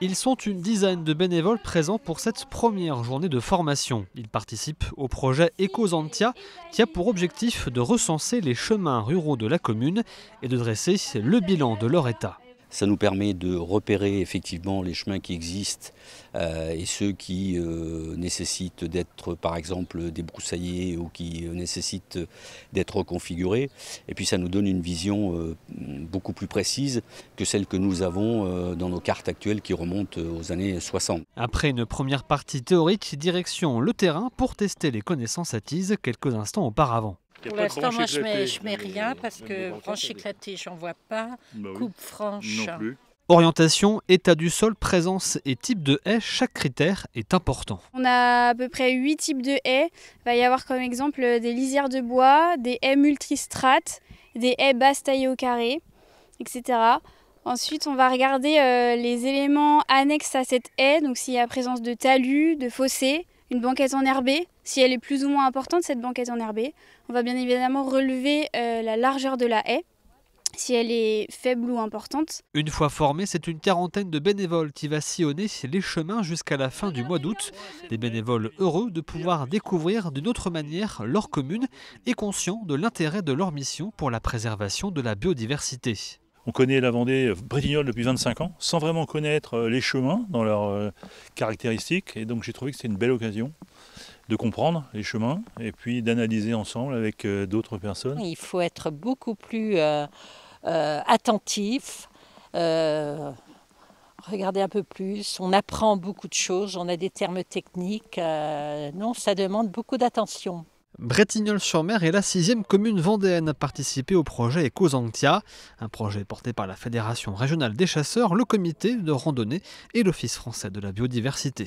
Ils sont une dizaine de bénévoles présents pour cette première journée de formation. Ils participent au projet Ecozantia qui a pour objectif de recenser les chemins ruraux de la commune et de dresser le bilan de leur état. Ça nous permet de repérer effectivement les chemins qui existent et ceux qui nécessitent d'être par exemple débroussaillés ou qui nécessitent d'être reconfigurés. Et puis ça nous donne une vision beaucoup plus précise que celle que nous avons dans nos cartes actuelles qui remontent aux années 60. Après une première partie théorique, direction le terrain pour tester les connaissances acquises quelques instants auparavant. Pour l'instant, moi, je mets rien parce que branche éclatée, j'en vois pas. Coupe franche. Non plus. Orientation, état du sol, présence et type de haie, chaque critère est important. On a à peu près 8 types de haies. Il va y avoir comme exemple des lisières de bois, des haies multistrates, des haies basses taillées au carré, etc. Ensuite, on va regarder les éléments annexes à cette haie, donc s'il y a présence de talus, de fossés, une banquette enherbée. Si elle est plus ou moins importante, cette banquette enherbée, on va bien évidemment relever la largeur de la haie, si elle est faible ou importante. Une fois formés, c'est une quarantaine de bénévoles qui va sillonner les chemins jusqu'à la fin du mois d'août. Des bénévoles heureux de pouvoir découvrir d'une autre manière leur commune et conscients de l'intérêt de leur mission pour la préservation de la biodiversité. On connaît la Vendée Bretignolles depuis 25 ans, sans vraiment connaître les chemins dans leurs caractéristiques. Et donc j'ai trouvé que c'était une belle occasion de comprendre les chemins et puis d'analyser ensemble avec d'autres personnes. Il faut être beaucoup plus attentif, regarder un peu plus. On apprend beaucoup de choses, on a des termes techniques. Non, ça demande beaucoup d'attention. Bretignolles-sur-Mer est la 6e commune vendéenne à participer au projet Ecozantia, un projet porté par la Fédération régionale des chasseurs, le comité de randonnée et l'Office français de la biodiversité.